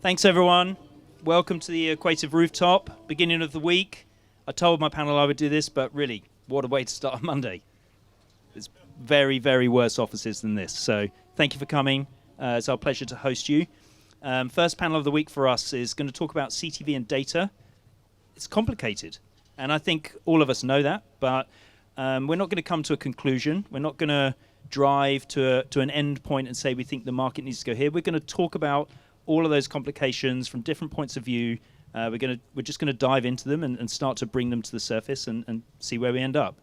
Thanks, everyone. Welcome to the Equativ Rooftop, beginning of the week. I told my panel I would do this, but really, what a way to start on Monday. There's very, very worse offices than this. So thank you for coming. It's our pleasure to host you. First panel of the week for us is going to talk about CTV and data. It's complicated, and I think all of us know that, but we're not going to come to a conclusion. We're not going to drive to an end point and say we think the market needs to go here. We're going to talk about all of those complications from different points of view. We're just going to dive into them and start to bring them to the surface and see where we end up.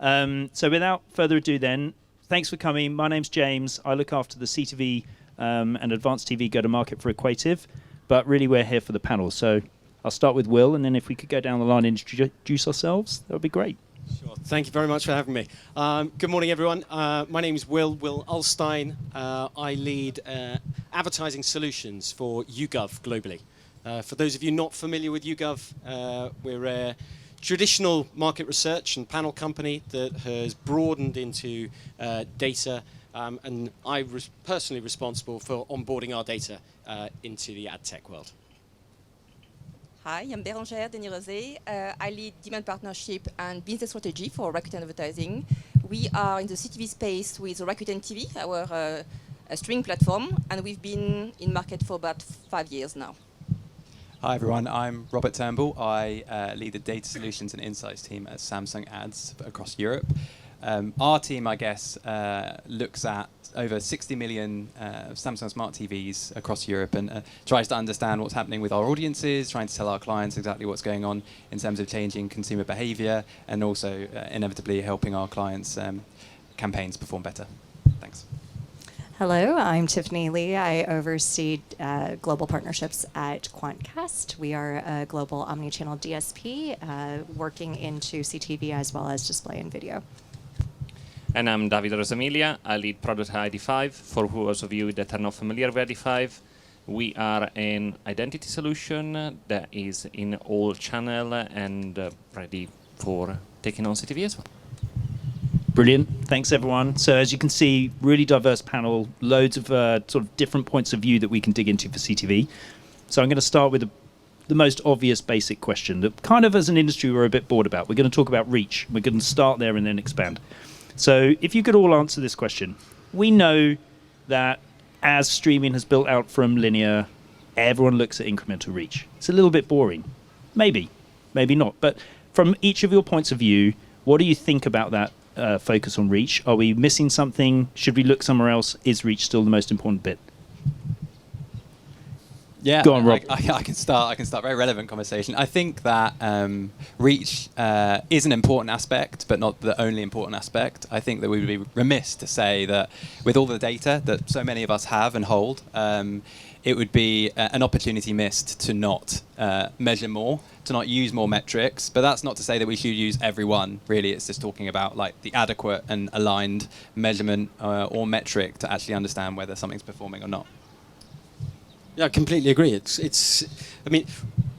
So without further ado then, thanks for coming. My name's James. I look after the CTV and Advanced TV go-to-market for Equativ, but really we're here for the panel. So I'll start with Will, and then if we could go down the line and introduce ourselves, that would be great. Sure. Thank you very much for having me. Good morning, everyone. My name is Will Ullstein. I lead advertising solutions for YouGov globally. For those of you not familiar with YouGov, we're a traditional market research and panel company that has broadened into data, and I'm personally responsible for onboarding our data into the ad tech world. Hi, I'm Bérangère, Degni-Rezé. I lead demand partnership and business strategy for Rakuten Advertising. We are in the CTV space with Rakuten TV, our streaming platform, and we've been in market for about 5 years now. Hi everyone, I'm Robert Turnbull. I lead the data solutions and insights team at Samsung Ads across Europe. Our team, I guess, looks at over 60 million Samsung Smart TVs across Europe and tries to understand what's happening with our audiences, trying to tell our clients exactly what's going on in terms of changing consumer behavior and also inevitably helping our clients' campaigns perform better. Thanks. Hello, I'm Tiffany Lee. I oversee global partnerships at Quantcast. We are a global omnichannel DSP working into CTV as well as display and video. And I'm Davide Rosamilia. I lead product ID5. For those of you that are not familiar with ID5, we are an identity solution that is in all channel and ready for taking on CTV as well. Brilliant. Thanks, everyone. So as you can see, really diverse panel, loads of sort of different points of view that we can dig into for CTV. So I'm going to start with the most obvious basic question that kind of as an industry we're a bit bored about. We're going to talk about reach. We're going to start there and then expand. So if you could all answer this question. We know that as streaming has built out from linear, everyone looks at incremental reach. It's a little bit boring. Maybe, maybe not. But from each of your points of view, what do you think about that focus on reach? Are we missing something? Should we look somewhere else? Is reach still the most important bit? Yeah, go on, Rob. I can start. Very relevant conversation. I think that reach is an important aspect, but not the only important aspect. I think that we would be remiss to say that with all the data that so many of us have and hold, it would be an opportunity missed to not measure more, to not use more metrics. But that's not to say that we should use every one. Really, it's just talking about like the adequate and aligned measurement or metric to actually understand whether something's performing or not. Yeah, I completely agree. I mean,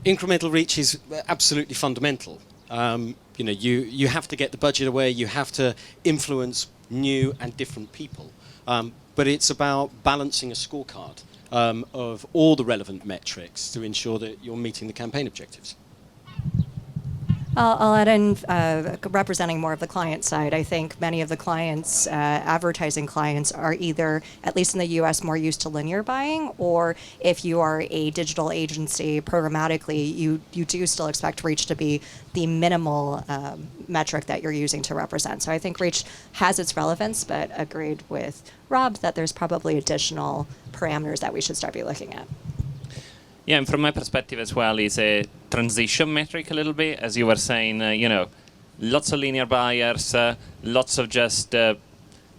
incremental reach is absolutely fundamental. You have to get the budget away. You have to influence new and different people. But it's about balancing a scorecard of all the relevant metrics to ensure that you're meeting the campaign objectives. I'll add in representing more of the client side. I think many of the clients, advertising clients, are either, at least in the US, more used to linear buying, or if you are a digital agency programmatically, you do still expect reach to be the minimal metric that you're using to represent. So I think reach has its relevance, but agreed with Rob that there's probably additional parameters that we should start be looking at. Yeah, and from my perspective as well, is a transition metric a little bit. As you were saying, lots of linear buyers, lots of just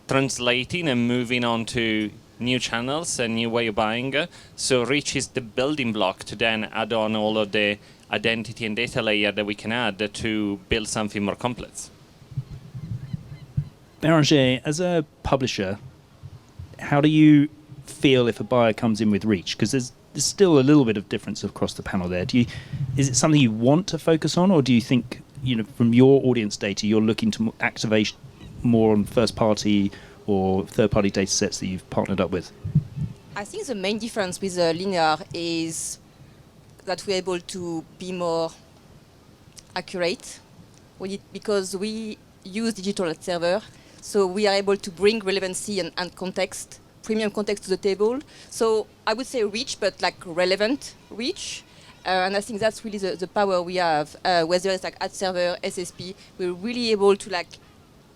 translating and moving on to new channels and new way of buying. So reach is the building block to then add on all of the identity and data layer that we can add to build something more complex. Bérangère, as a publisher, how do you feel if a buyer comes in with reach? Because there's still a little bit of difference across the panel there. Is it something you want to focus on, or do you think, from your audience data, you're looking to activate more on first-party or third-party data sets that you've partnered up with? I think the main difference with linear is that we're able to be more accurate because we use digital ad server, so we are able to bring relevancy and context, premium context to the table. So I would say reach, but like relevant reach. And I think that's really the power we have. Whether it's like ad server, SSP, we're really able to like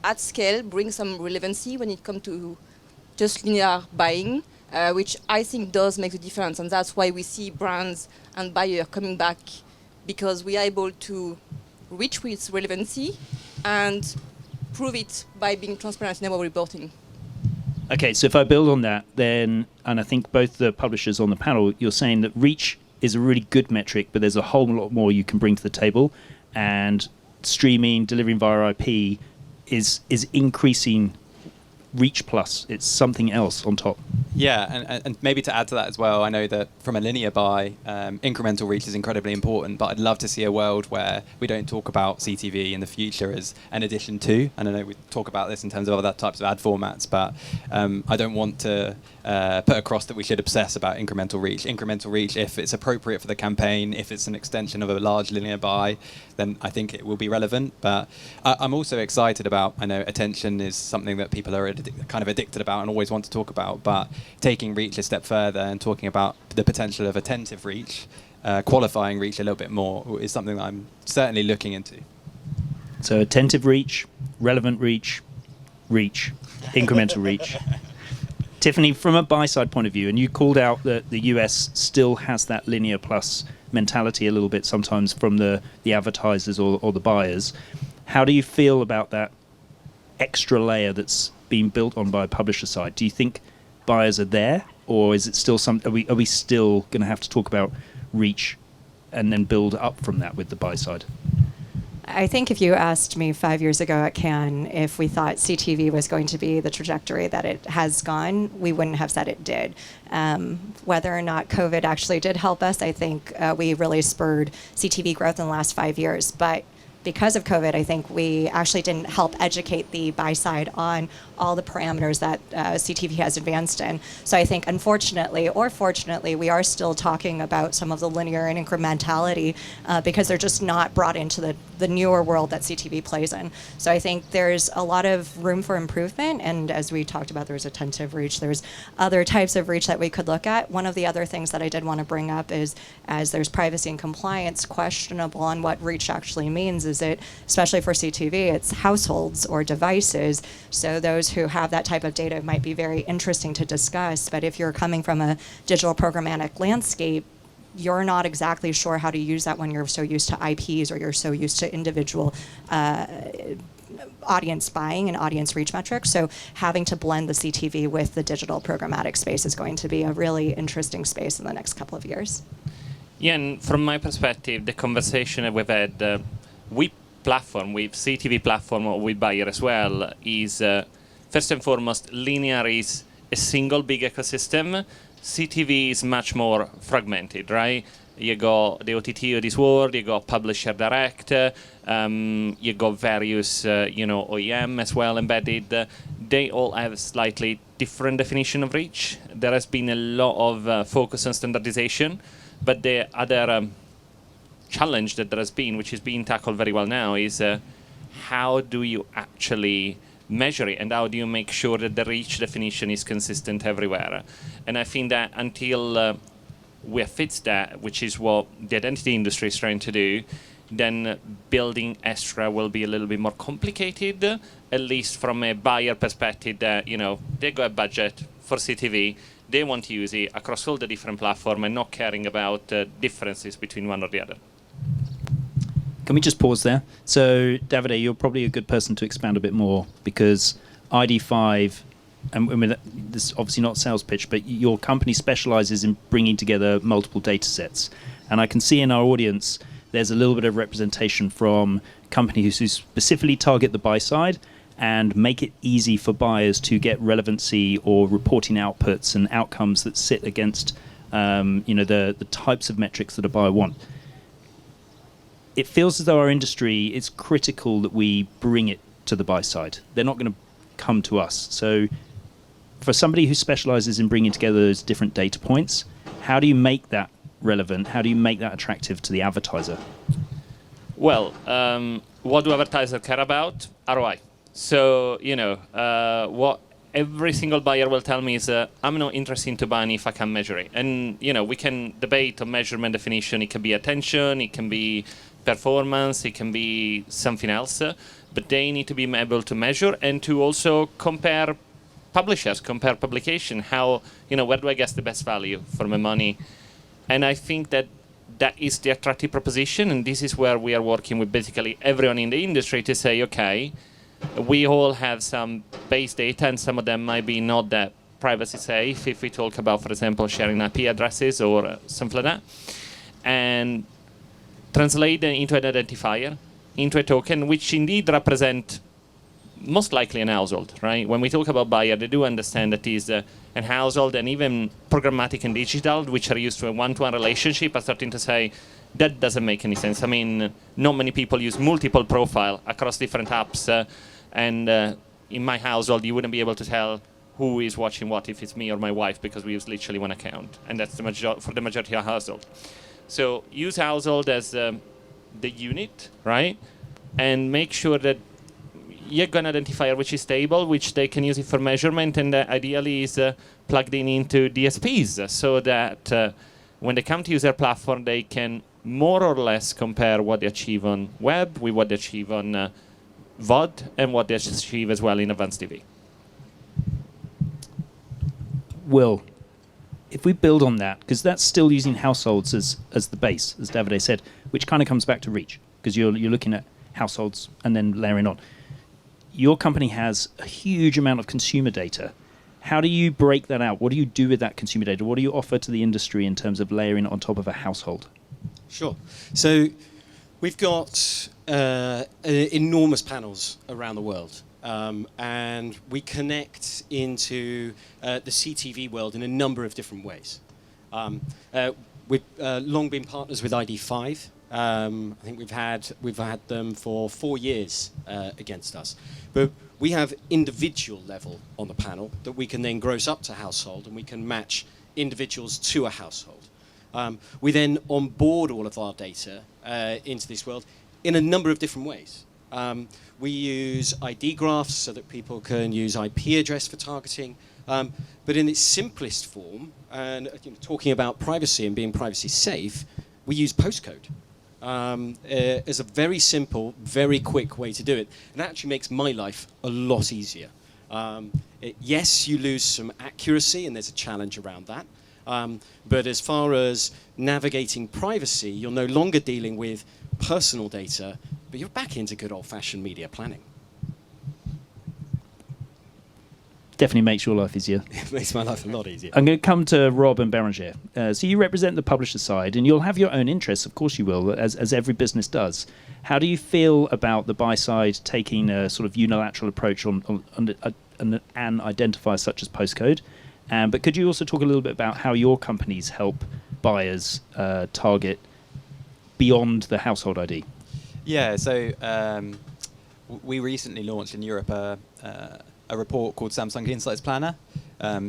at scale bring some relevancy when it comes to just linear buying, which I think does make the difference. And that's why we see brands and buyers coming back, because we are able to reach with relevancy and prove it by being transparent in our reporting. Okay, so if I build on that, then, and I think both the publishers on the panel, you're saying that reach is a really good metric, but there's a whole lot more you can bring to the table, and streaming, delivering via IP is increasing reach plus. It's something else on top. Yeah, and maybe to add to that as well, I know that from a linear buy, incremental reach is incredibly important, but I'd love to see a world where we don't talk about CTV in the future as an addition to, and I know we talk about this in terms of other types of ad formats, but I don't want to put across that we should obsess about incremental reach. Incremental reach, if it's appropriate for the campaign, if it's an extension of a large linear buy, then I think it will be relevant. But I'm also excited about, I know attention is something that people are kind of addicted about and always want to talk about, but taking reach a step further and talking about the potential of attentive reach, qualifying reach a little bit more is something that I'm certainly looking into. So attentive reach, relevant reach, incremental reach. Tiffany, from a buy-side point of view, and you called out that the US still has that linear plus mentality a little bit sometimes from the advertisers or the buyers. How do you feel about that extra layer that's being built on by publisher side? Do you think buyers are there, or is it still are we still going to have to talk about reach and then build up from that with the buy side? I think if you asked me 5 years ago at Cannes if we thought CTV was going to be the trajectory that it has gone, we wouldn't have said it did. Whether or not COVID actually did help us, I think we really spurred CTV growth in the last 5 years. But because of COVID, I think we actually didn't help educate the buy side on all the parameters that CTV has advanced in. So I think, unfortunately or fortunately, we are still talking about some of the linear and incrementality because they're just not brought into the newer world that CTV plays in. So I think there's a lot of room for improvement. And as we talked about, there's attentive reach. There's other types of reach that we could look at. One of the other things that I did want to bring up is, as there's privacy and compliance questionable on what reach actually means, is it, especially for CTV, it's households or devices. So those who have that type of data might be very interesting to discuss. But if you're coming from a digital programmatic landscape, you're not exactly sure how to use that when you're so used to IPs or you're so used to individual audience buying and audience reach metrics. So having to blend the CTV with the digital programmatic space is going to be a really interesting space in the next couple of years. Yeah, and from my perspective, the conversation that we've had with CTV platform or with buyer as well is first and foremost, linear is a single big ecosystem. CTV is much more fragmented, right? You got the OTT of this world, you got publisher direct, you got various, OEM as well embedded. They all have slightly different definition of reach. There has been a lot of focus on standardization, but the other challenge that there has been, which is being tackled very well now, is how do you actually measure it, and how do you make sure that the reach definition is consistent everywhere? And I think that until we have fixed that, which is what the identity industry is trying to do, then building extra will be a little bit more complicated, at least from a buyer perspective that, they got a budget for CTV, they want to use it across all the different platforms and not caring about differences between one or the other. Can we just pause there? So, Davide, you're probably a good person to expand a bit more, because ID5, and this is obviously not a sales pitch, but your company specializes in bringing together multiple data sets. And I can see in our audience, there's a little bit of representation from companies who specifically target the buy side and make it easy for buyers to get relevancy or reporting outputs and outcomes that sit against the types of metrics that a buyer wants. It feels as though our industry, it's critical that we bring it to the buy side. They're not going to come to us. So for somebody who specializes in bringing together those different data points, how do you make that relevant? How do you make that attractive to the advertiser? Well, what do advertisers care about? ROI. So, what every single buyer will tell me is, I'm not interested to buying if I can measure it. And, we can debate on measurement definition. It can be attention, it can be performance, it can be something else. But they need to be able to measure and to also compare publishers, compare publication. How, where do I get the best value for my money? And I think that is the attractive proposition, and this is where we are working with basically everyone in the industry to say, okay, we all have some base data, and some of them might be not that privacy safe if we talk about, for example, sharing IP addresses or something like that, and translate them into an identifier, into a token, which indeed represent most likely an household, right? When we talk about buyer, they do understand that is a household, and even programmatic and digital, which are used to a one-to-one relationship, are starting to say, that doesn't make any sense. I mean, not many people use multiple profile across different apps, and in my household, you wouldn't be able to tell who is watching what if it's me or my wife, because we use literally one account, and that's for the majority of household. So use household as the unit, right? And make sure that you're going to identify which is stable, which they can use it for measurement, and ideally is plugged into DSPs, so that when they come to use their platform, they can more or less compare what they achieve on web with what they achieve on VOD and what they achieve as well in advanced TV. Will, if we build on that, because that's still using households as the base, as Davide said, which kind of comes back to reach, because you're looking at households and then layering on. Your company has a huge amount of consumer data. How do you break that out? What do you do with that consumer data? What do you offer to the industry in terms of layering it on top of a household? Sure. So we've got enormous panels around the world. And we connect into the CTV world in a number of different ways. We've long been partners with ID5. I think we've had them for 4 years against us. But we have individual level on the panel that we can then gross up to household, and we can match individuals to a household. We then onboard all of our data into this world in a number of different ways. We use ID graphs so that people can use IP address for targeting. But in its simplest form, and talking about privacy and being privacy safe, we use postcode. As a very simple, very quick way to do it. And that actually makes my life a lot easier. Yes, you lose some accuracy, and there's a challenge around that. But as far as navigating privacy, you're no longer dealing with personal data, but you're back into good old-fashioned media planning. Definitely makes your life easier. It makes my life a lot easier. I'm going to come to Rob and Bérangère. So you represent the publisher side, and you'll have your own interests, of course you will, as every business does. How do you feel about the buy side taking a sort of unilateral approach on an identifier such as postcode? But could you also talk a little bit about how your companies help buyers target beyond the household ID? Yeah, so we recently launched in Europe a report called Samsung Insights Planner,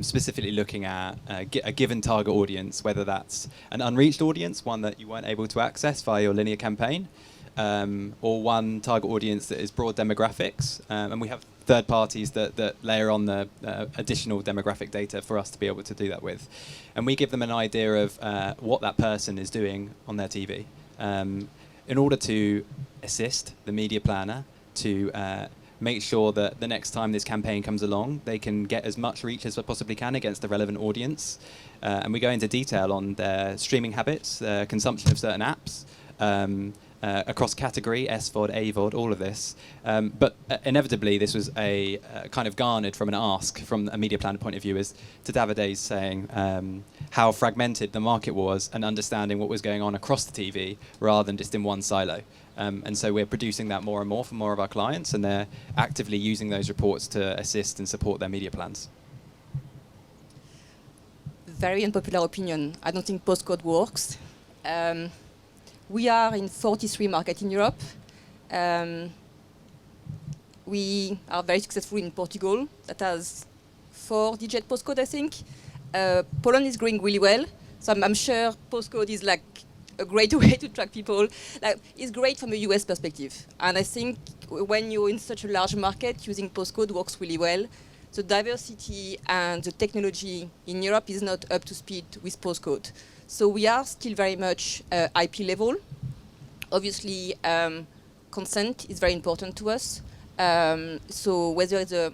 specifically looking at a given target audience, whether that's an unreached audience, one that you weren't able to access via your linear campaign, or one target audience that is broad demographics. And we have third parties that layer on the additional demographic data for us to be able to do that with. And we give them an idea of what that person is doing on their TV in order to assist the media planner to make sure that the next time this campaign comes along, they can get as much reach as they possibly can against the relevant audience. And we go into detail on their streaming habits, their consumption of certain apps, across category, SVOD, AVOD, all of this. But inevitably, this was a kind of garnered from an ask from a media planner point of view, as to Davide's saying how fragmented the market was and understanding what was going on across the TV rather than just in one silo. And so we're producing that more and more for more of our clients, and they're actively using those reports to assist and support their media plans. Very unpopular opinion. I don't think postcode works. We are in 43 markets in Europe. We are very successful in Portugal, that has 4-digit postcode, I think. Poland is growing really well, so I'm sure postcode is like a great way to track people. Like, it's great from a US perspective, and I think when you're in such a large market, using postcode works really well. The diversity and the technology in Europe is not up to speed with postcode. So we are still very much IP level. Obviously, consent is very important to us. So whether it's a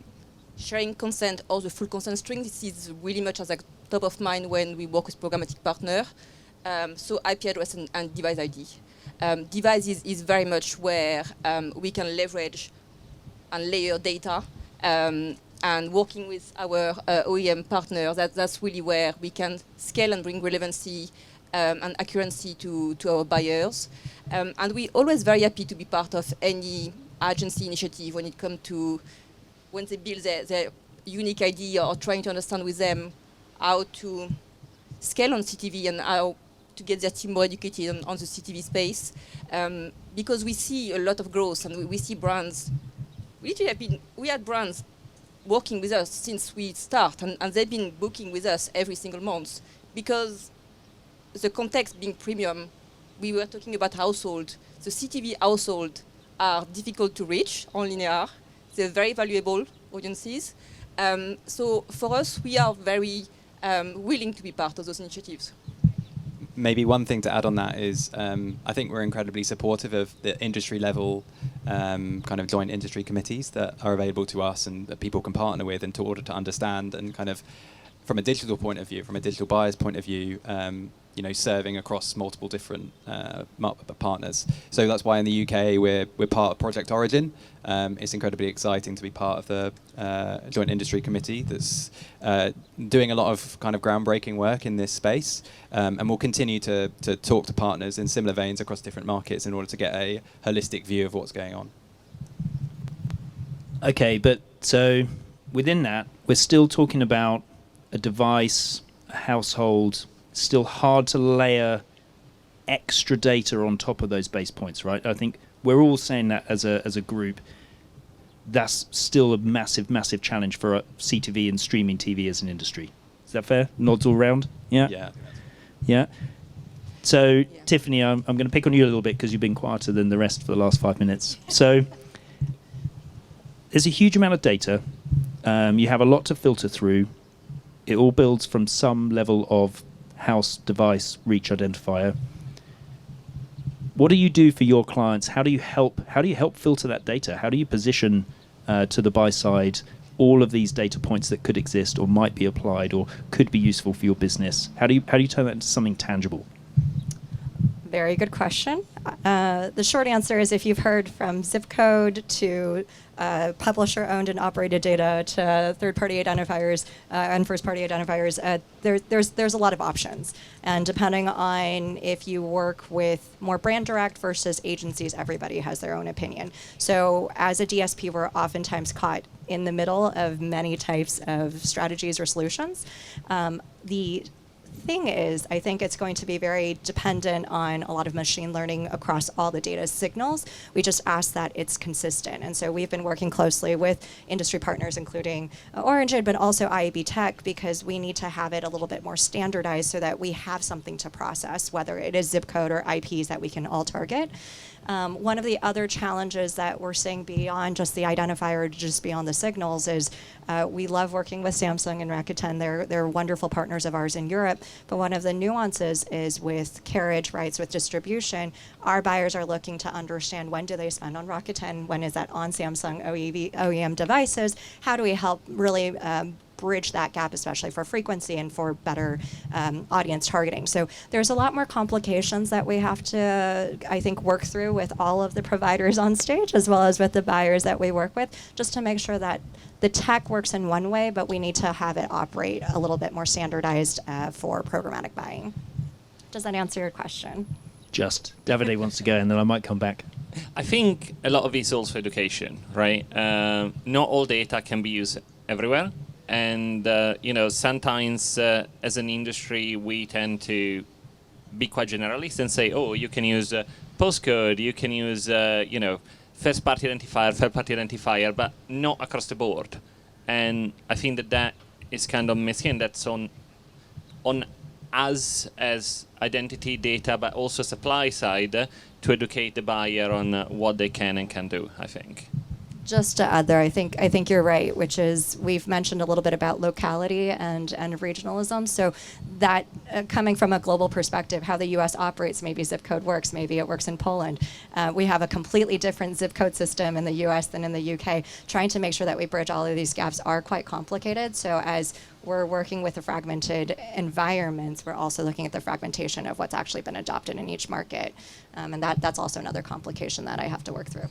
sharing consent or the full consent string, this is really much as like top of mind when we work with programmatic partner. So IP address and device ID. Device is very much where we can leverage and layer data. And working with our OEM partners, that's really where we can scale and bring relevancy and accuracy to our buyers. And we're always very happy to be part of any agency initiative when it comes to when they build their unique idea or trying to understand with them how to scale on CTV and how to get their team more educated on the CTV space. Because we see a lot of growth and we see brands. We had brands working with us since we start, and they've been booking with us every single month because the context being premium. We were talking about household. The CTV household are difficult to reach on linear. They're very valuable audiences. So for us, we are very willing to be part of those initiatives. Maybe one thing to add on that is I think we're incredibly supportive of the industry level kind of joint industry committees that are available to us and that people can partner with in order to understand and kind of from a digital point of view, from a digital buyer's point of view, serving across multiple different partners. So that's why in the UK we're part of Project Origin. It's incredibly exciting to be part of the Joint Industry Committee that's doing a lot of kind of groundbreaking work in this space, and we'll continue to talk to partners in similar veins across different markets in order to get a holistic view of what's going on. Okay, but so within that, we're still talking about a device, a household. Still hard to layer extra data on top of those base points, right? I think we're all saying that as a group. That's still a massive challenge for CTV and streaming TV as an industry. Is that fair? Nods all round? Yeah. Yeah. So, yeah. Tiffany, I'm going to pick on you a little bit because you've been quieter than the rest for the last 5 minutes. So, there's a huge amount of data. You have a lot to filter through. It all builds from some level of house device reach identifier. What do you do for your clients? How do you help filter that data? How do you position to the buy side all of these data points that could exist or might be applied or could be useful for your business? How do you turn that into something tangible? Very good question. The short answer is if you've heard from zip code to publisher-owned and operated data to third-party identifiers and first-party identifiers, there's a lot of options. And depending on if you work with more brand direct versus agencies, everybody has their own opinion. So as a DSP, we're oftentimes caught in the middle of many types of strategies or solutions. The thing is, I think it's going to be very dependent on a lot of machine learning across all the data signals. We just ask that it's consistent. And so we've been working closely with industry partners, including Origin, but also IAB Tech, because we need to have it a little bit more standardized so that we have something to process, whether it is zip code or IPs that we can all target. One of the other challenges that we're seeing beyond just the identifier, just beyond the signals, is we love working with Samsung and Rakuten. They're wonderful partners of ours in Europe. But one of the nuances is with carriage rights, with distribution, our buyers are looking to understand when do they spend on Rakuten, when is that on Samsung OEM devices, how do we help really bridge that gap, especially for frequency and for better audience targeting. So there's a lot more complications that we have to, I think, work through with all of the providers on stage, as well as with the buyers that we work with, just to make sure that the tech works in one way, but we need to have it operate a little bit more standardized for programmatic buying. Does that answer your question? Just. Davide wants to go, and then I might come back. I think a lot of it is also education, right? Not all data can be used everywhere. And, sometimes as an industry, we tend to be quite generalist and say, oh, you can use postcode, you can use, first-party identifier, third-party identifier, but not across the board. And I think that is kind of missing. That's on us as identity data, but also supply side to educate the buyer on what they can and can do, I think. Just to add there, I think you're right, which is we've mentioned a little bit about locality and regionalism. So that coming from a global perspective, how the U.S. operates, maybe zip code works, maybe it works in Poland. We have a completely different zip code system in the U.S. than in the U.K. Trying to make sure that we bridge all of these gaps are quite complicated. So as we're working with the fragmented environments, we're also looking at the fragmentation of what's actually been adopted in each market. And that's also another complication that I have to work through.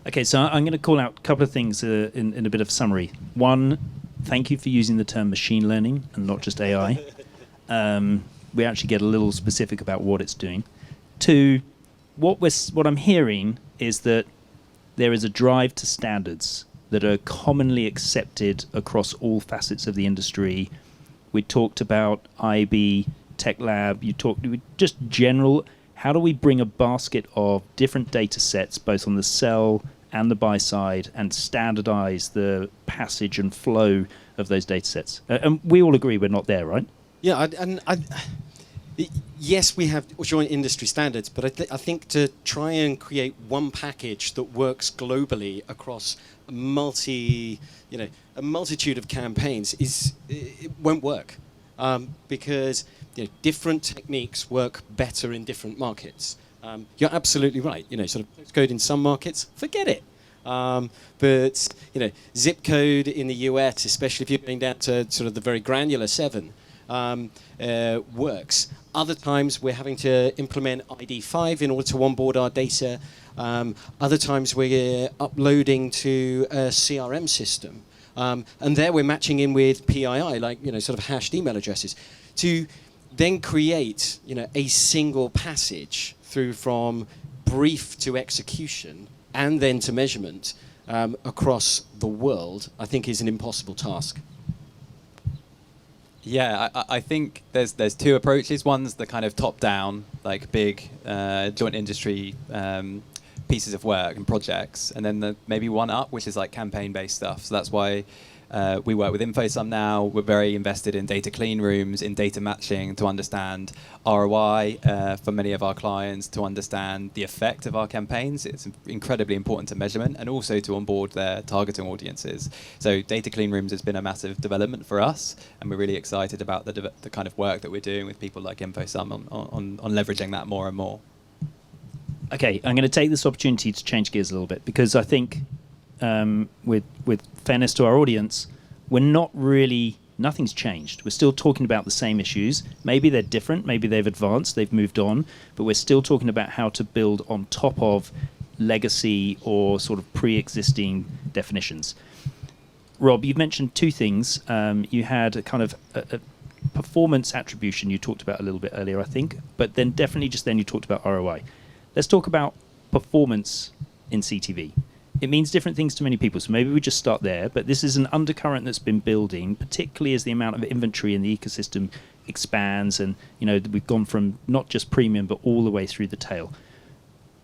Okay, so I'm going to call out a couple of things in a bit of summary. One, thank you for using the term machine learning and not just AI. We actually get a little specific about what it's doing. Two, what I'm hearing is that there is a drive to standards that are commonly accepted across all facets of the industry. We talked about IB, Tech Lab, just general. How do we bring a basket of different data sets, both on the sell and the buy side, and standardize the passage and flow of those data sets? And we all agree we're not there, right? Yeah, yes, we have joint industry standards, but I think to try and create one package that works globally across a multitude of campaigns it won't work, because different techniques work better in different markets. You're absolutely right. Sort of postcode in some markets, forget it. But zip code in the US, especially if you're going down to sort of the very granular 7, works. Other times we're having to implement ID5 in order to onboard our data. Other times we're uploading to a CRM system, and there we're matching in with PII, like sort of hashed email addresses, to then create a single passage through from brief to execution and then to measurement across the world, I think is an impossible task. Yeah, I think there's two approaches. One's the kind of top-down, like big joint industry pieces of work and projects, and then maybe one up, which is like campaign-based stuff. So that's why we work with InfoSum now. We're very invested in data clean rooms, in data matching to understand ROI for many of our clients, to understand the effect of our campaigns. It's incredibly important to measurement and also to onboard their targeting audiences. So data clean rooms has been a massive development for us, and we're really excited about the kind of work that we're doing with people like InfoSum on leveraging that more and more. Okay, I'm going to take this opportunity to change gears a little bit, because I think with fairness to our audience, nothing's changed. We're still talking about the same issues. Maybe they're different, maybe they've advanced, they've moved on, but we're still talking about how to build on top of legacy or sort of pre-existing definitions. Rob, you've mentioned two things. You had a kind of a performance attribution you talked about a little bit earlier, I think, but then definitely just then you talked about ROI. Let's talk about performance in CTV. It means different things to many people, so maybe we just start there. But this is an undercurrent that's been building, particularly as the amount of inventory in the ecosystem expands, and we've gone from not just premium but all the way through the tail.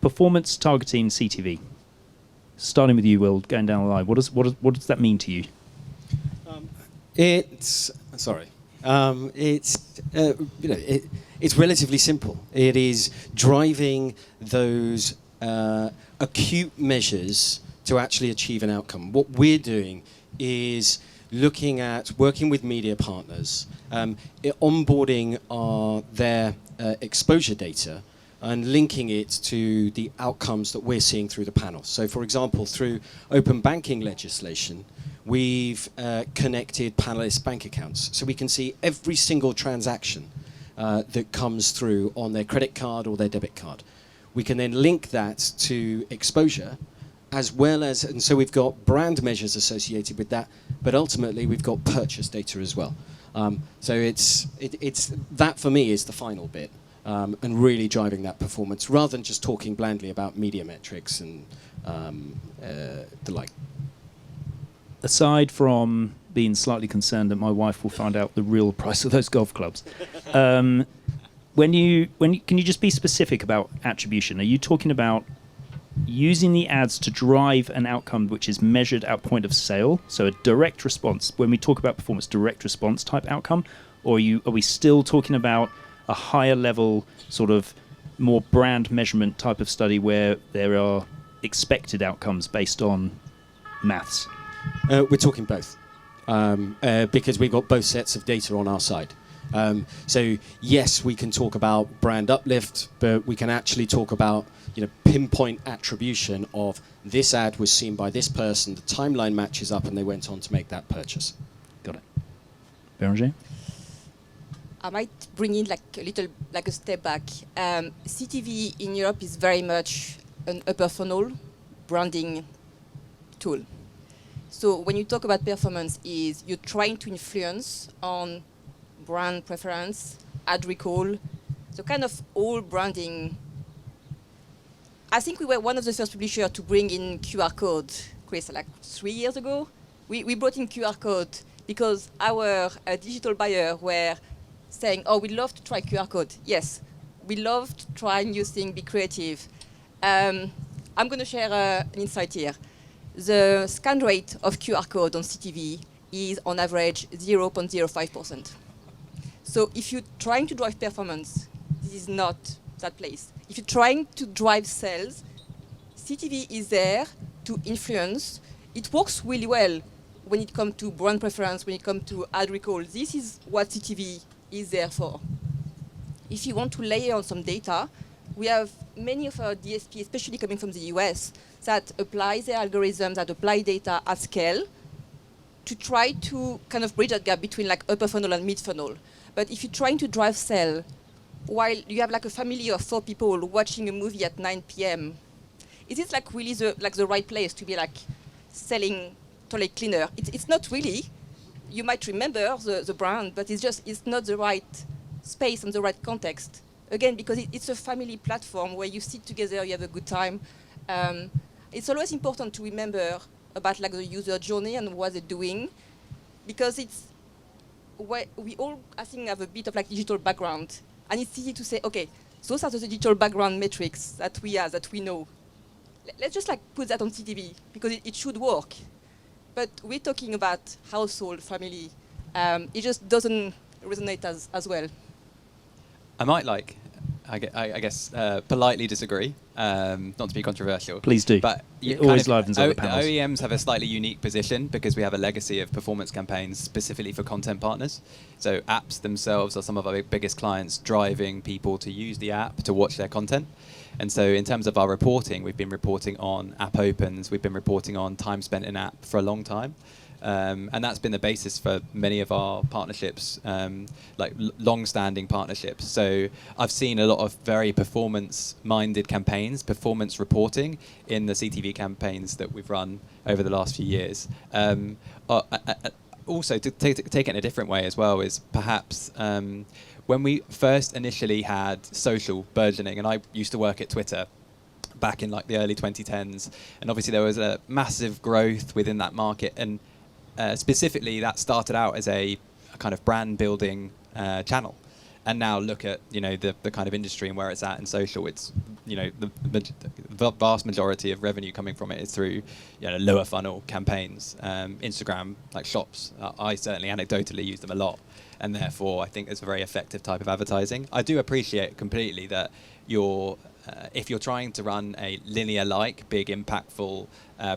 Performance targeting CTV. Starting with you, Will, going down the line. What does that mean to you? It's relatively simple. It is driving those acute measures to actually achieve an outcome. What we're doing is looking at working with media partners, onboarding their exposure data and linking it to the outcomes that we're seeing through the panel. So, for example, through open banking legislation, we've connected panelists' bank accounts, so we can see every single transaction that comes through on their credit card or their debit card. We can then link that to exposure, as well as, and so we've got brand measures associated with that, but ultimately we've got purchase data as well. So it's that for me is the final bit, and really driving that performance, rather than just talking blandly about media metrics and the like. Aside from being slightly concerned that my wife will find out the real price of those golf clubs, can you just be specific about attribution? Are you talking about using the ads to drive an outcome which is measured at point of sale, so a direct response, when we talk about performance, direct response type outcome, or are we still talking about a higher level, sort of more brand measurement type of study where there are expected outcomes based on maths? We're talking both, because we've got both sets of data on our side. So yes, we can talk about brand uplift, but we can actually talk about pinpoint attribution of this ad was seen by this person, the timeline matches up, and they went on to make that purchase. Got it. Bérangère? I might bring in a step back. CTV in Europe is very much an upper funnel branding tool. So when you talk about performance, you're trying to influence on brand preference, ad recall, so kind of all branding. I think we were one of the first publishers to bring in QR code, Chris, 3 years ago. We brought in QR code because our digital buyer were saying, oh, we'd love to try QR code. Yes, we love to try new things, be creative. I'm going to share an insight here. The scan rate of QR code on CTV is on average 0.05%. So if you're trying to drive performance, this is not that place. If you're trying to drive sales, CTV is there to influence. It works really well when it comes to brand preference, when it comes to ad recall. This is what CTV is there for. If you want to layer on some data, we have many of our DSPs, especially coming from the US, that apply their algorithms, that apply data at scale to try to kind of bridge that gap between upper funnel and mid funnel. But if you're trying to drive sale, while you have a family of 4 people watching a movie at 9 p.m., is it really the right place to be selling toilet cleaner? It's not really. You might remember the brand, but it's not the right space and the right context. Again, because it's a family platform where you sit together, you have a good time. It's always important to remember about the user journey and what they're doing, because we all, I think, have a bit of digital background, and it's easy to say, okay, those are the digital background metrics that we have, that we know. Let's just put that on CTV because it should work. But we're talking about household, family. It just doesn't resonate as well. I might I guess, politely disagree, not to be controversial. Please do. But it always livens up the panels. OEMs have a slightly unique position because we have a legacy of performance campaigns specifically for content partners. So apps themselves are some of our biggest clients, driving people to use the app to watch their content. And so in terms of our reporting, we've been reporting on app opens, we've been reporting on time spent in app for a long time. And that's been the basis for many of our partnerships, long-standing partnerships. So I've seen a lot of very performance-minded campaigns, performance reporting in the CTV campaigns that we've run over the last few years. Also, to take it in a different way as well, is perhaps when we first initially had social burgeoning, and I used to work at Twitter back in the early 2010s, and obviously there was a massive growth within that market, and specifically that started out as a kind of brand building channel. And now look at the kind of industry and where it's at in social. It's the vast majority of revenue coming from it is through lower funnel campaigns, Instagram shops. I certainly anecdotally use them a lot, and therefore I think it's a very effective type of advertising. I do appreciate completely that if you're trying to run a linear big impactful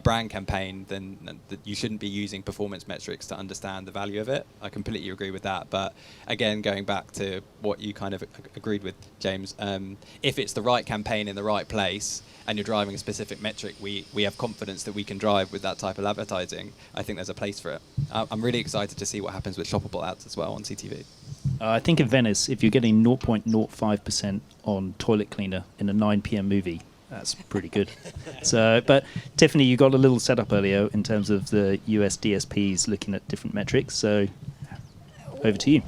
brand campaign, then you shouldn't be using performance metrics to understand the value of it. I completely agree with that. But again, going back to what you kind of agreed with, James, if it's the right campaign in the right place and you're driving a specific metric we have confidence that we can drive with that type of advertising, I think there's a place for it. I'm really excited to see what happens with shoppable ads as well on CTV. I think in Venice, if you're getting 0.05% on toilet cleaner in a 9 p.m. movie, that's pretty good. But Tiffany, you got a little setup earlier in terms of the US DSPs looking at different metrics. So over to you.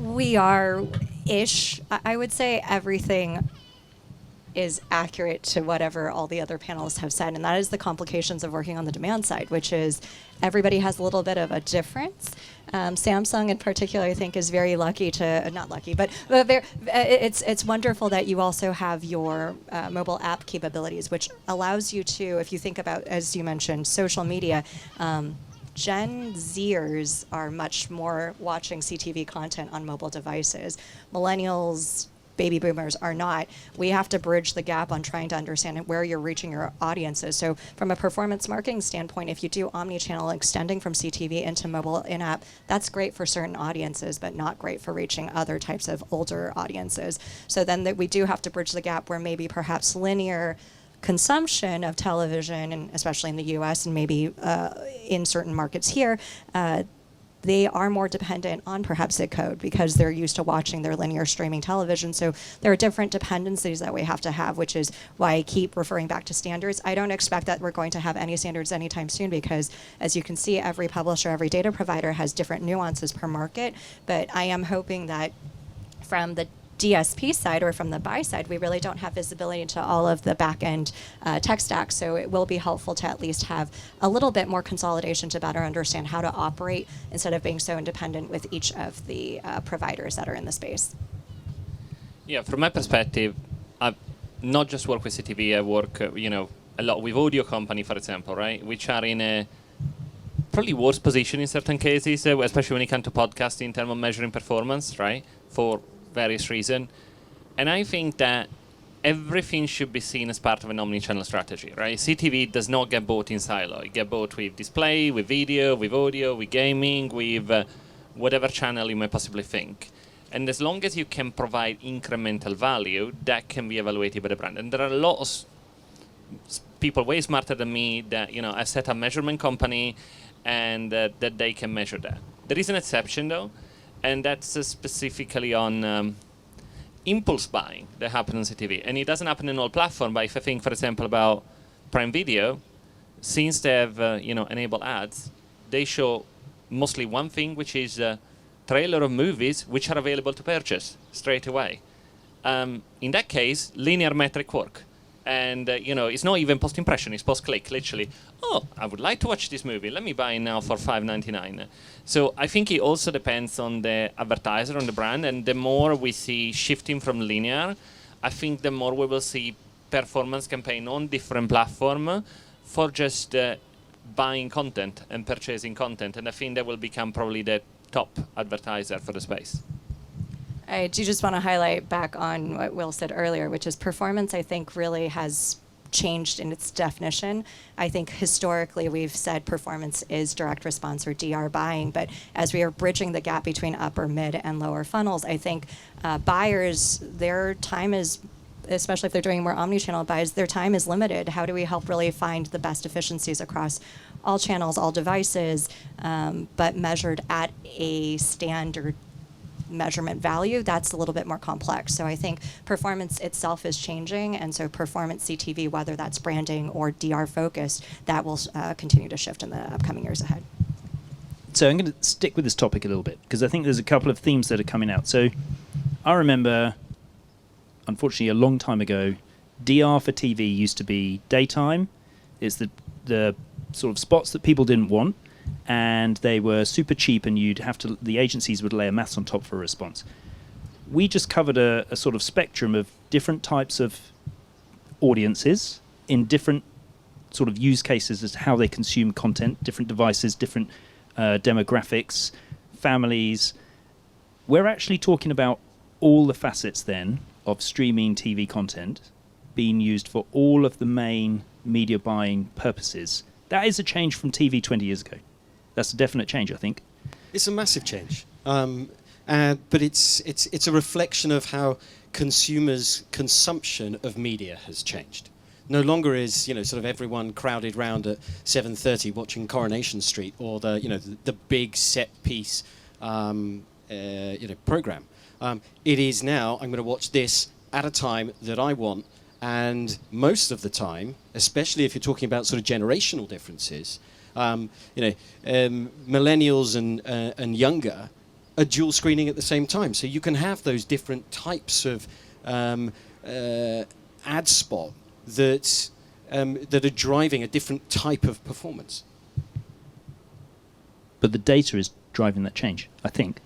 We are-ish. I would say everything is accurate to whatever all the other panelists have said. And that is the complications of working on the demand side, which is everybody has a little bit of a difference. Samsung in particular, I think, is very lucky to, not lucky, but it's wonderful that you also have your mobile app capabilities, which allows you to, if you think about, as you mentioned, social media, Gen Zers are much more watching CTV content on mobile devices. Millennials, baby boomers are not. We have to bridge the gap on trying to understand where you're reaching your audiences. So from a performance marketing standpoint, if you do omni-channel extending from CTV into mobile in-app, that's great for certain audiences, but not great for reaching other types of older audiences. So then we do have to bridge the gap where maybe perhaps linear consumption of television, and especially in the US and maybe in certain markets here, they are more dependent on perhaps zip code because they're used to watching their linear streaming television. So there are different dependencies that we have to have, which is why I keep referring back to standards. I don't expect that we're going to have any standards anytime soon because, as you can see, every publisher, every data provider has different nuances per market. But I am hoping that from the DSP side or from the buy side, we really don't have visibility into all of the back-end tech stack. So it will be helpful to at least have a little bit more consolidation to better understand how to operate instead of being so independent with each of the providers that are in the space. Yeah, from my perspective, I not just work with CTV, I work a lot with audio company, for example, right, which are in a probably worse position in certain cases, especially when it comes to podcasting in terms of measuring performance, right, for various reasons. And I think that everything should be seen as part of an omni-channel strategy, right? CTV does not get bought in silo. It gets bought with display, with video, with audio, with gaming, with whatever channel you may possibly think. And as long as you can provide incremental value, that can be evaluated by the brand. And there are a lot of people way smarter than me that, have set a measurement company and that they can measure that. There is an exception, though, and that's specifically on impulse buying that happens on CTV. And it doesn't happen in all platforms, but if I think, for example, about Prime Video, since they have enabled ads, they show mostly one thing, which is a trailer of movies which are available to purchase straight away. In that case, linear metric work. And, it's not even post-impression, it's post-click, literally. Oh, I would like to watch this movie. Let me buy it now for $5.99. So I think it also depends on the advertiser, on the brand. And the more we see shifting from linear, I think the more we will see performance campaign on different platforms for just buying content and purchasing content. And I think that will become probably the top advertiser for the space. I do just want to highlight back on what Will said earlier, which is performance, I think, really has changed in its definition. I think historically we've said performance is direct response or DR buying, but as we are bridging the gap between upper, mid, and lower funnels, I think buyers, their time is, especially if they're doing more omni-channel buys, their time is limited. How do we help really find the best efficiencies across all channels, all devices, but measured at a standard measurement value? That's a little bit more complex. So I think performance itself is changing, and so performance CTV, whether that's branding or DR focused, that will continue to shift in the upcoming years ahead. So I'm going to stick with this topic a little bit because I think there's a couple of themes that are coming out. So I remember, unfortunately, a long time ago, DR for TV used to be daytime. It's the sort of spots that people didn't want, and they were super cheap, and the agencies would layer maths on top for a response. We just covered a sort of spectrum of different types of audiences in different sort of use cases as to how they consume content, different devices, different demographics, families. We're actually talking about all the facets then of streaming TV content being used for all of the main media buying purposes. That is a change from TV 20 years ago. That's a definite change, I think. It's a massive change, but it's a reflection of how consumers' consumption of media has changed. No longer is sort of everyone crowded round at 7:30 watching Coronation Street or the big set piece program. It is now I'm going to watch this at a time that I want, and most of the time, especially if you're talking about sort of generational differences. Millennials and younger are dual screening at the same time. So you can have those different types of ad spot that are driving a different type of performance. But the data is driving that change, I think.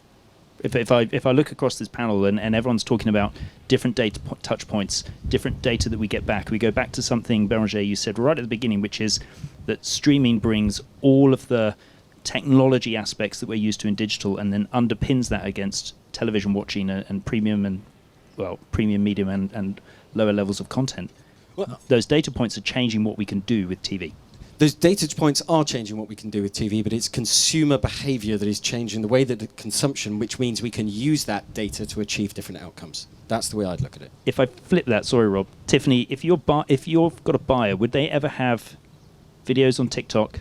If I look across this panel and everyone's talking about different data touch points, different data that we get back, we go back to something, Bérangère, you said right at the beginning, which is that streaming brings all of the technology aspects that we're used to in digital and then underpins that against television watching and premium medium and lower levels of content. Well, those data points are changing what we can do with TV. Those data points are changing what we can do with TV, but it's consumer behavior that is changing the way that the consumption, which means we can use that data to achieve different outcomes. That's the way I'd look at it. If I flip that, sorry, Rob, Tiffany, if you've got a buyer, would they ever have videos on TikTok,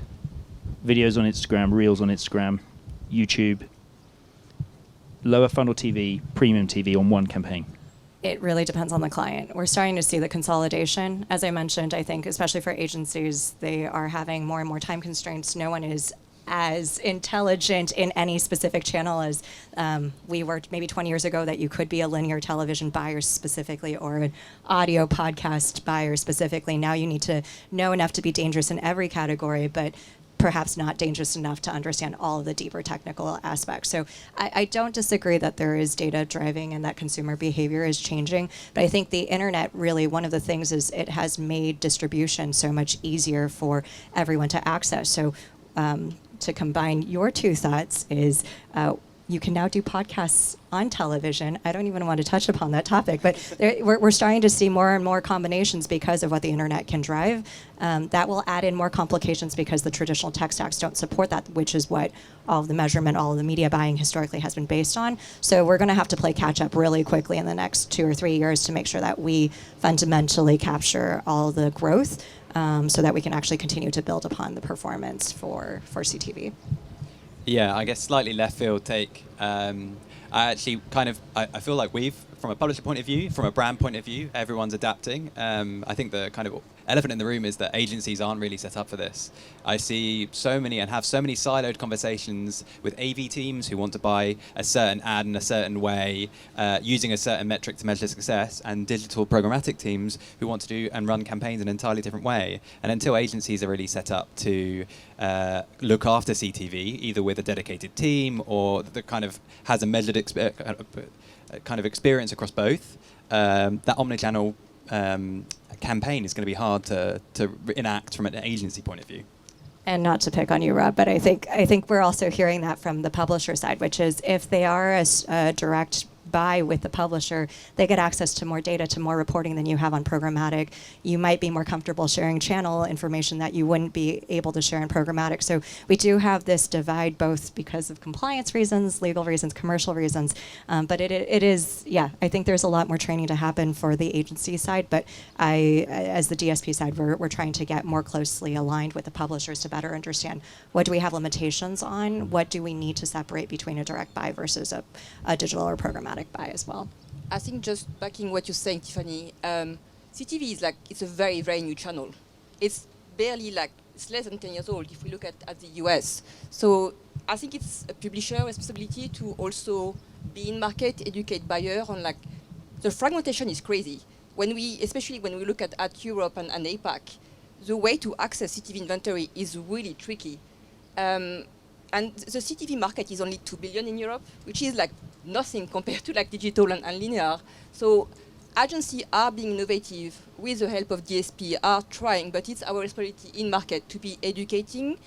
videos on Instagram, Reels on Instagram, YouTube, lower funnel TV, premium TV on one campaign? It really depends on the client. We're starting to see the consolidation. As I mentioned, I think especially for agencies, they are having more and more time constraints. No one is as intelligent in any specific channel as we were maybe 20 years ago, that you could be a linear television buyer specifically or an audio podcast buyer specifically. Now you need to know enough to be dangerous in every category, but perhaps not dangerous enough to understand all of the deeper technical aspects. So I don't disagree that there is data driving and that consumer behavior is changing, but I think the internet really, one of the things is it has made distribution so much easier for everyone to access. So to combine your two thoughts is you can now do podcasts on television. I don't even want to touch upon that topic, but we're starting to see more and more combinations because of what the internet can drive. That will add in more complications because the traditional tech stacks don't support that, which is what all of the measurement, all of the media buying historically has been based on. So we're going to have to play catch up really quickly in the next 2 or 3 years to make sure that we fundamentally capture all the growth so that we can actually continue to build upon the performance for CTV. Yeah, I guess slightly left field take. I actually I feel like from a publisher point of view, from a brand point of view, everyone's adapting. I think the kind of elephant in the room is that agencies aren't really set up for this. I see so many siloed conversations with AV teams who want to buy a certain ad in a certain way, using a certain metric to measure success, and digital programmatic teams who want to do and run campaigns in an entirely different way. And until agencies are really set up to look after CTV, either with a dedicated team or that kind of has a measured kind of experience across both, that omnichannel campaign is going to be hard to enact from an agency point of view. And not to pick on you, Rob, but I think we're also hearing that from the publisher side, which is if they are a direct buy with the publisher, they get access to more data, to more reporting than you have on programmatic. You might be more comfortable sharing channel information that you wouldn't be able to share in programmatic. So we do have this divide both because of compliance reasons, legal reasons, commercial reasons. But it is, I think there's a lot more training to happen for the agency side. But as the DSP side, we're trying to get more closely aligned with the publishers to better understand what do we have limitations on, what do we need to separate between a direct buy versus a digital or programmatic buy as well. I think just backing what you're saying, Tiffany, CTV is it's a very, very new channel. It's barely it's less than 10 years old if we look at the US. So I think it's a publisher responsibility to also be in market, educate buyer on the fragmentation is crazy. Especially when we look at Europe and APAC, the way to access CTV inventory is really tricky. And the CTV market is only 2 billion in Europe, which is nothing compared to digital and linear. So agencies are being innovative with the help of DSP, are trying, but it's our responsibility in market to be educating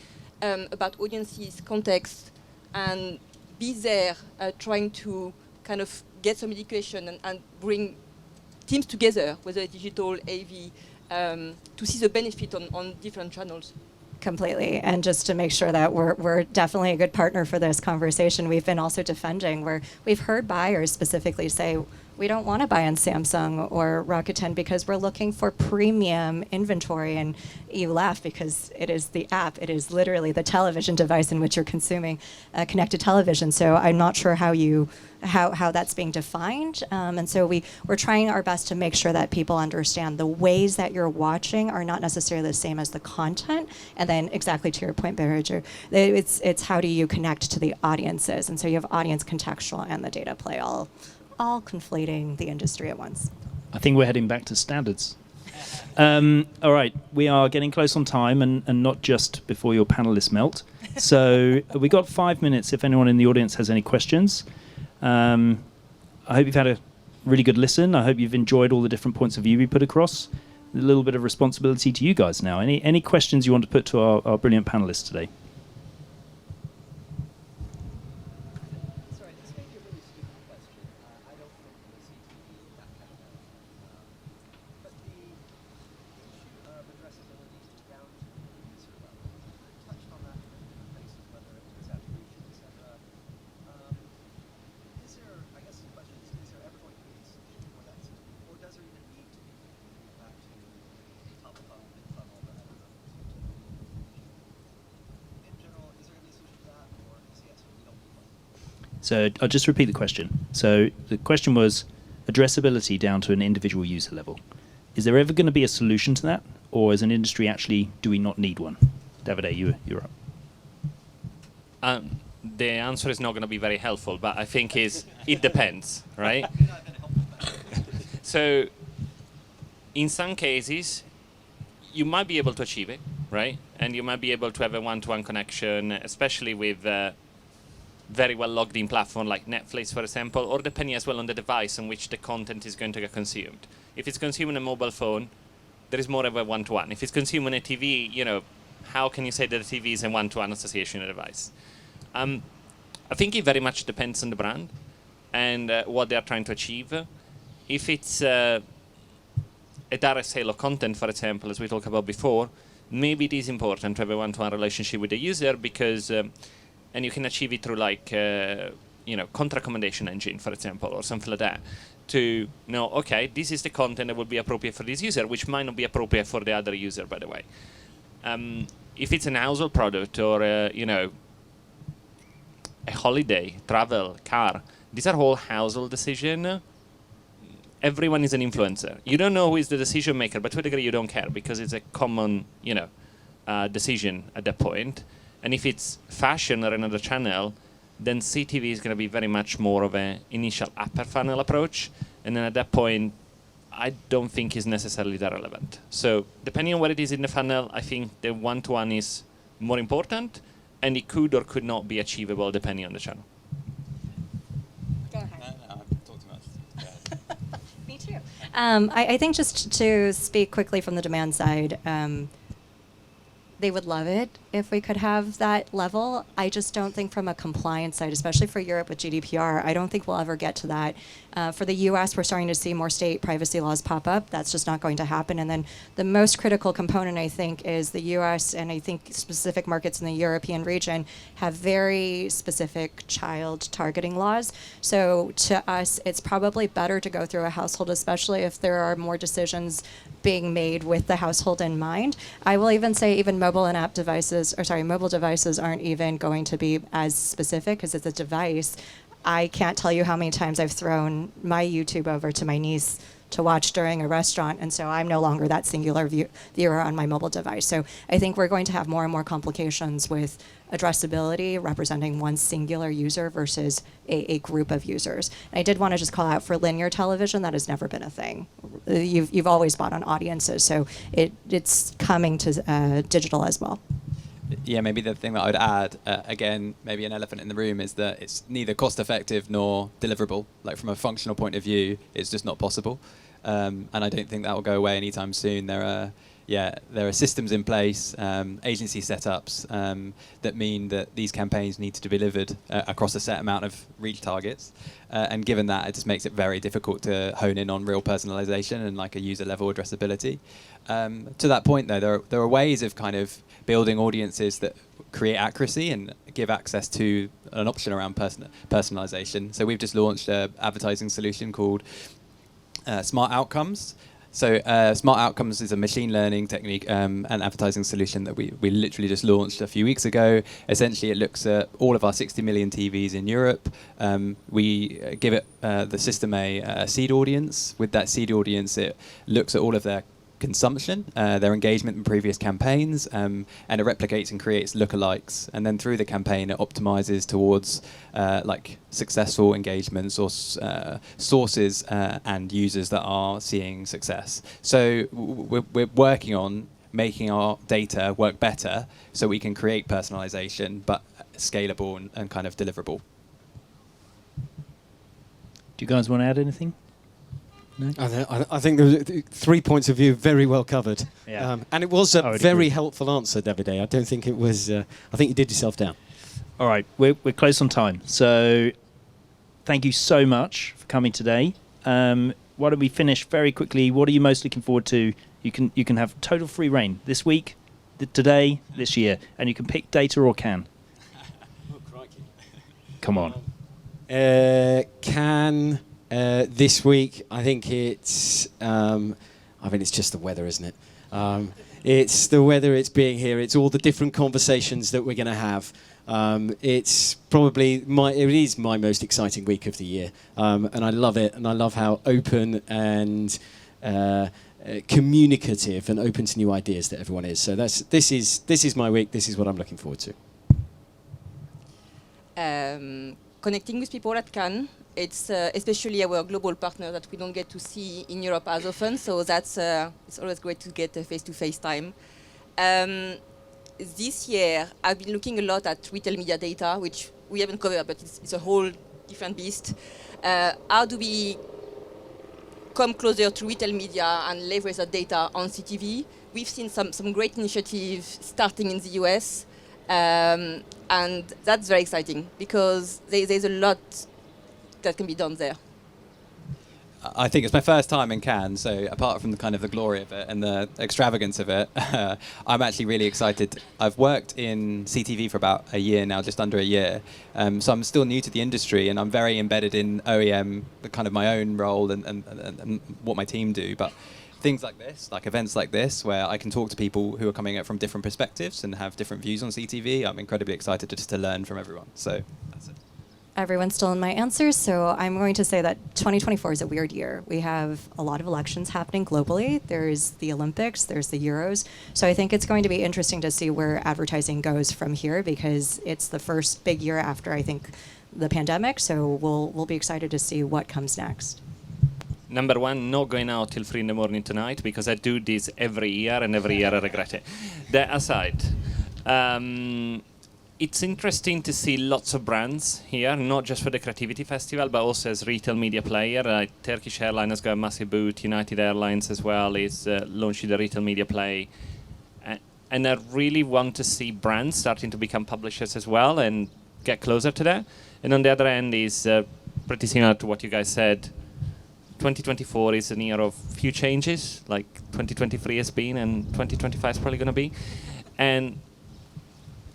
about audiences, context, and be there trying to kind of get some education and bring teams together, whether digital, AV, to see the benefit on different channels. Completely. And just to make sure that we're definitely a good partner for this conversation, we've been also defending where we've heard buyers specifically say, we don't want to buy on Samsung or Rakuten because we're looking for premium inventory. And you laugh because it is the app. It is literally the television device in which you're consuming connected television. So I'm not sure how that's being defined. And so we're trying our best to make sure that people understand the ways that you're watching are not necessarily the same as the content. And then exactly to your point, Bérangère, it's how do you connect to the audiences. And so you have audience contextual and the data play all conflating the industry at once. I think we're heading back to standards. All right, we are getting close on time, and not just before your panelists melt. So we got 5 minutes if anyone in the audience has any questions. I hope you've had a really good listen. I hope you've enjoyed all the different points of view we put across. A little bit of responsibility to you guys now. Any questions you want to put to our brilliant panelists today? So I'll just repeat the question. So the question was addressability down to an individual user level. Is there ever going to be a solution to that? Or as an industry, actually, do we not need one? Davide, you're up. The answer is not going to be very helpful, but I think it depends, right? So in some cases, you might be able to achieve it, right? And you might be able to have a one-to-one connection, especially with very well logged in platform like Netflix, for example, or depending as well on the device on which the content is going to get consumed. If it's consumed on a mobile phone, there is more of a one-to-one. If it's consumed on a TV, how can you say that the TV is a one-to-one association with a device? I think it very much depends on the brand and what they are trying to achieve. If it's a direct sale of content, for example, as we talked about before, maybe it is important to have a one-to-one relationship with the user because and you can achieve it through content recommendation engine, for example, or something like that, to know, okay, this is the content that would be appropriate for this user, which might not be appropriate for the other user, by the way. If it's an household product or, a holiday, travel, car, these are all household decisions. Everyone is an influencer. You don't know who is the decision maker, but to a degree you don't care because it's a common, decision at that point. And if it's fashion or another channel, then CTV is going to be very much more of an initial upper funnel approach. And then at that point, I don't think is necessarily that relevant. So depending on what it is in the funnel, I think the one-to-one is more important, and it could or could not be achievable depending on the channel. Go ahead. No, I've talked too much. Go ahead. Me too. I think just to speak quickly from the demand side, they would love it if we could have that level. I just don't think from a compliance side, especially for Europe with GDPR, I don't think we'll ever get to that. For the US, we're starting to see more state privacy laws pop up. That's just not going to happen. And then the most critical component, I think, is the US, and I think specific markets in the European region have very specific child targeting laws. So to us, it's probably better to go through a household, especially if there are more decisions being made with the household in mind. I will even say even mobile devices aren't even going to be as specific because it's a device. I can't tell you how many times I've thrown my YouTube over to my niece to watch during a restaurant, and so I'm no longer that singular viewer on my mobile device. So I think we're going to have more and more complications with addressability representing one singular user versus a group of users. And I did want to just call out for linear television, that has never been a thing. You've always bought on audiences, so it's coming to digital as well. Yeah, maybe the thing that I'd add, again, maybe an elephant in the room, is that it's neither cost-effective nor deliverable. Like from a functional point of view, it's just not possible, and I don't think that will go away anytime soon. There are systems in place, agency setups that mean that these campaigns need to be delivered across a set amount of reach targets, and given that, it just makes it very difficult to hone in on real personalization and like a user-level addressability. To that point, though, there are ways of kind of building audiences that create accuracy and give access to an option around personalization. So we've just launched an advertising solution called Smart Outcomes. So Smart Outcomes is a machine learning technique and advertising solution that we literally just launched a few weeks ago. Essentially, it looks at all of our 60 million TVs in Europe. We give it the system a seed audience. With that seed audience, it looks at all of their consumption, their engagement in previous campaigns, and it replicates and creates lookalikes. And then through the campaign, it optimizes towards like successful engagements or sources and users that are seeing success. So we're working on making our data work better so we can create personalization, but scalable and kind of deliverable. Do you guys want to add anything? No? I think there were 3 points of view very well covered. Yeah. And it was a very agree. helpful answer, Davide. I don't think it was... I think you did yourself down. All right, we're close on time. So thank you so much for coming today. Why don't we finish very quickly? What are you most looking forward to? You can have total free reign this week, today, this year, and you can pick data or can. Oh, crikey. Come on. This week, I think it's just the weather, isn't it? It's the weather, it's being here, it's all the different conversations that we're going to have. It's probably it is my most exciting week of the year, and I love it, and I love how open and communicative and open to new ideas that everyone is. So this is my week. This is what I'm looking forward to. Connecting with people at Cannes. It's especially our global partner that we don't get to see in Europe as often, so that's it's always great to get face-to-face time. This year, I've been looking a lot at retail media data, which we haven't covered, but it's a whole different beast. How do we come closer to retail media and leverage that data on CTV? We've seen some great initiatives starting in the US, and that's very exciting because there's a lot that can be done there. I think it's my first time in Cannes, so apart from the kind of the glory of it and the extravagance of it, I'm actually really excited. I've worked in CTV for about a year now, just under a year, so I'm still new to the industry, and I'm very embedded in OEM, the kind of my own role and what my team do. But things like this, like events like this, where I can talk to people who are coming at from different perspectives and have different views on CTV, I'm incredibly excited just to learn from everyone. So that's it. Everyone's still in my answers, so I'm going to say that 2024 is a weird year. We have a lot of elections happening globally. There's the Olympics, there's the Euros. So I think it's going to be interesting to see where advertising goes from here, because it's the first big year after, I think, the pandemic. So we'll be excited to see what comes next. Number one, not going out till 3 in the morning tonight, because I do this every year, and every year I regret it. That aside, it's interesting to see lots of brands here, not just for the Creativity Festival, but also as retail media player. Turkish Airlines has got a massive booth. United Airlines as well is launching the retail media play. And I really want to see brands starting to become publishers as well and get closer to that. And on the other end is pretty similar to what you guys said. 2024 is a year of few changes, like 2023 has been, and 2025 is probably going to be. And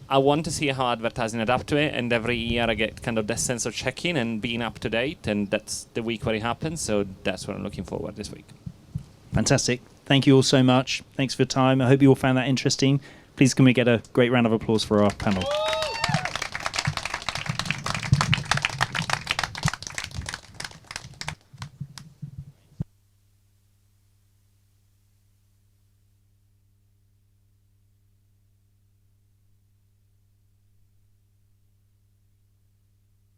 I want to see how advertising adapt to it, and every year I get kind of that sense of checking and being up to date, and that's the week where it happens, so that's what I'm looking forward this week. Fantastic. Thank you all so much. Thanks for your time. I hope you all found that interesting. Please can we get a great round of applause for our panel.